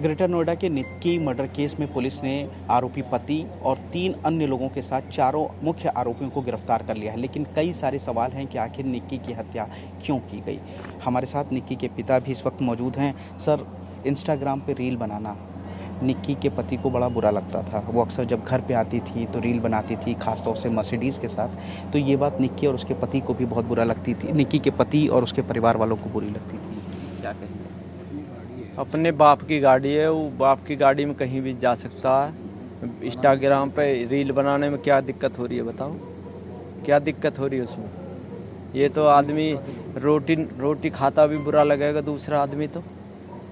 Greater Noida के Nikki murder case में police ने आरोपी पति और 3 अन्य लोगों के साथ चारों मुख्य आरोपियों को गिरफ्तार कर लिया है। लेकिन कई सारे सवाल हैं कि आखिर निक्की की हत्या क्यों की गई। हमारे साथ निक्की के पिता भी इस वक्त मौजूद हैं। सर, इंस्टाग्राम पे रील बनाना निक्की के पति को बड़ा बुरा लगता था। वो अक्सर जब घर पे आती थी तो रील बनाती थी, खासतौर से मर्सिडीज़ के साथ। तो ये बात निक्की और उसके पति को भी बहुत बुरा लगती थी, निक्की के पति और उसके परिवार वालों को बुरी लगती थी। क्या कहेंगे? अपने बाप की गाड़ी है, वो बाप की गाड़ी में कहीं भी जा सकता है। इंस्टाग्राम पे रील बनाने में क्या दिक्कत हो रही है बताओ? क्या दिक्कत हो रही है उसमें? ये तो आदमी रोटी खाता भी बुरा लगेगा दूसरा आदमी। तो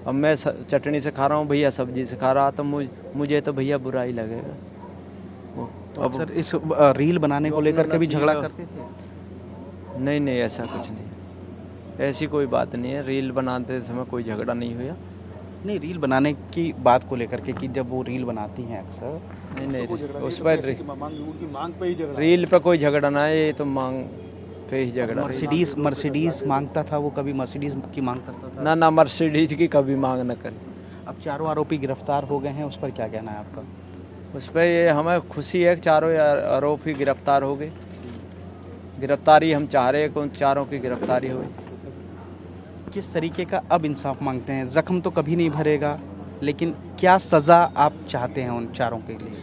अब मैं चटनी से खा रहा हूँ, भैया सब्जी से खा रहा, तो मुझे तो भैया बुरा ही लगेगा। तो अब सर, इस रील बनाने को लेकर कभी झगड़ा करते थे? नहीं, ऐसा कुछ नहीं, ऐसी कोई बात नहीं है। रील बनाते समय कोई झगड़ा नहीं हुआ। नहीं, रील बनाने की बात को लेकर के कि जब वो रील बनाती हैं अक्सर, नहीं, उस पर रील पे कोई झगड़ा ना है, ये तो मांग पे ही झगड़ा। मर्सिडीज मांगता था, वो कभी मर्सिडीज की मांग करता था? ना मर्सिडीज की कभी मांग न करे। अब चारों आरोपी गिरफ्तार हो गए हैं, उस पर क्या कहना है आपका? उस पर ये हमें खुशी है कि चारों आरोपी गिरफ्तार हो गए। गिरफ्तारी हम चाह रहे हैं कि उन चारों की गिरफ्तारी हो। किस तरीके का अब इंसाफ मांगते हैं? जख्म तो कभी नहीं भरेगा, लेकिन क्या सज़ा आप चाहते हैं उन चारों के लिए?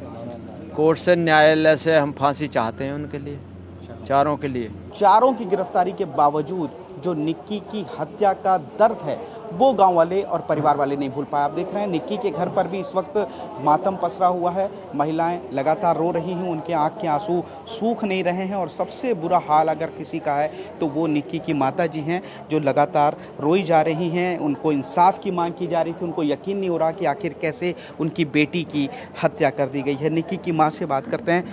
कोर्ट से, न्यायालय से हम फांसी चाहते हैं उनके लिए, चारों के लिए। चारों की गिरफ्तारी के बावजूद जो निक्की की हत्या का दर्द है वो गांव वाले और परिवार वाले नहीं भूल पाए। आप देख रहे हैं निक्की के घर पर भी इस वक्त मातम पसरा हुआ है। महिलाएं लगातार रो रही हैं, उनके आंख के आंसू सूख नहीं रहे हैं। और सबसे बुरा हाल अगर किसी का है तो वो निक्की की माता जी हैं, जो लगातार रोई जा रही हैं। उनको इंसाफ की मांग की जा रही थी। उनको यकीन नहीं हो रहा कि आखिर कैसे उनकी बेटी की हत्या कर दी गई है। निक्की की माँ से बात करते हैं।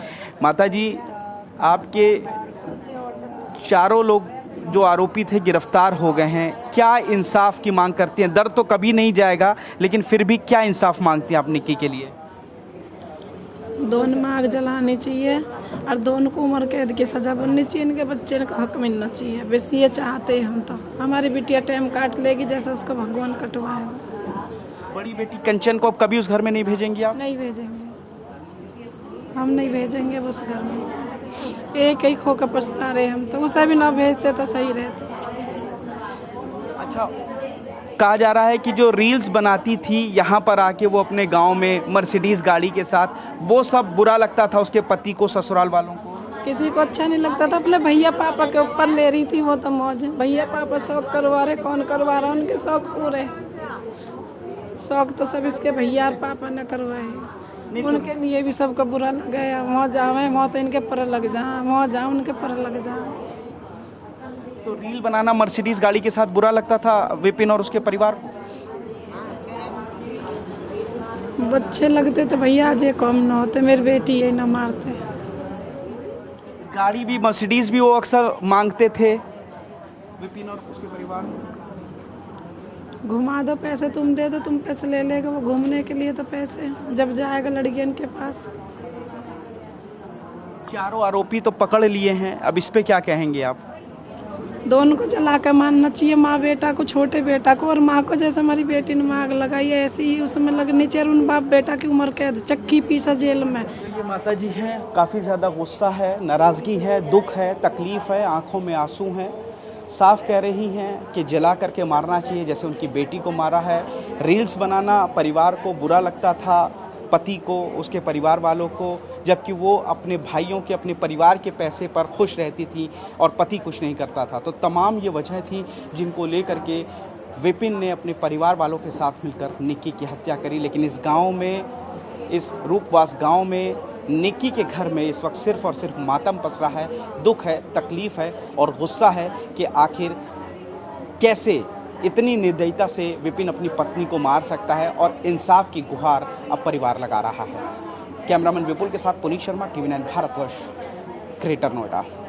माता जी, आपके चारों लोग जो आरोपी थे गिरफ्तार हो गए हैं, क्या इंसाफ की मांग करती हैं? दर्द तो कभी नहीं जाएगा, लेकिन फिर भी क्या इंसाफ मांगती हैं आप निक्की के लिए? दोनों में आग जलानी चाहिए और दोनों को उम्र कैद की सजा बननी चाहिए। इनके बच्चे का हक मिलना चाहिए, बस ये चाहते हैं हम। तो हमारी बिटिया टाइम काट लेगी जैसा उसका भगवान कटवाए। बड़ी बेटी कंचन को अब कभी उस घर में नहीं भेजेंगी आप? नहीं भेजेंगे, हम नहीं भेजेंगे उस घर में। एक ही खो कर पछता रहे हम, तो उसे भी ना भेजते तो सही रहते। अच्छा, कहा जा रहा है कि जो रील्स बनाती थी यहाँ पर आके वो अपने गांव में मर्सिडीज गाड़ी के साथ, वो सब बुरा लगता था उसके पति को, ससुराल वालों को? किसी को अच्छा नहीं लगता था। अपने भैया पापा के ऊपर ले रही थी वो, तो मौज। भैया पापा शौक करवा रहे, कौन करवा रहा? उनके शौक पूरे। शौक तो सब इसके भैया और पापा ने करवाए। उनके लिए भी सबको बुरा लग गया। मौज आवे, मौत इनके पर लग जा, मौज आ उनके पर लग जा। तो रील बनाना मर्सिडीज गाड़ी के साथ बुरा लगता था विपिन और उसके परिवार को? बच्चे लगते तो भैया आज ये कम न होते, मेरी बेटी ये न मारते। गाड़ी भी मर्सिडीज भी वो अक्सर मांगते थे विपिन और उसके परिवार? घुमा दो, पैसे तुम दे दो, तुम पैसे ले लेगा वो घूमने के लिए। तो पैसे जब जाएगा लड़कियन के पास। चारों आरोपी तो पकड़ लिए हैं, अब इस पे क्या कहेंगे आप? दोनों को जला कर मारना चाहिए, माँ बेटा को, छोटे बेटा को और माँ को। जैसे हमारी बेटी ने आग लगाई है ऐसे ही उसमें लगनी चाहिए। उन बाप बेटा की उम्र कैद, चक्की पीसा जेल में। ये माता जी हैं, काफ़ी ज़्यादा गुस्सा है, नाराज़गी है, दुख है, तकलीफ़ है, आंखों में आंसू हैं। साफ कह रही हैं कि जला करके मारना चाहिए जैसे उनकी बेटी को मारा है। रील्स बनाना परिवार को बुरा लगता था, पति को, उसके परिवार वालों को, जबकि वो अपने भाइयों के, अपने परिवार के पैसे पर खुश रहती थी और पति कुछ नहीं करता था। तो तमाम ये वजह थी जिनको लेकर के विपिन ने अपने परिवार वालों के साथ मिलकर निक्की की हत्या करी। लेकिन इस गांव में, इस रूपवास गांव में निक्की के घर में इस वक्त सिर्फ और सिर्फ मातम पसरा है, दुख है, तकलीफ़ है और गुस्सा है कि आखिर कैसे इतनी निर्दयता से विपिन अपनी पत्नी को मार सकता है। और इंसाफ की गुहार अब परिवार लगा रहा है। कैमरामैन विपुल के साथ पुनीत शर्मा, TV9 भारतवर्ष, ग्रेटर नोएडा।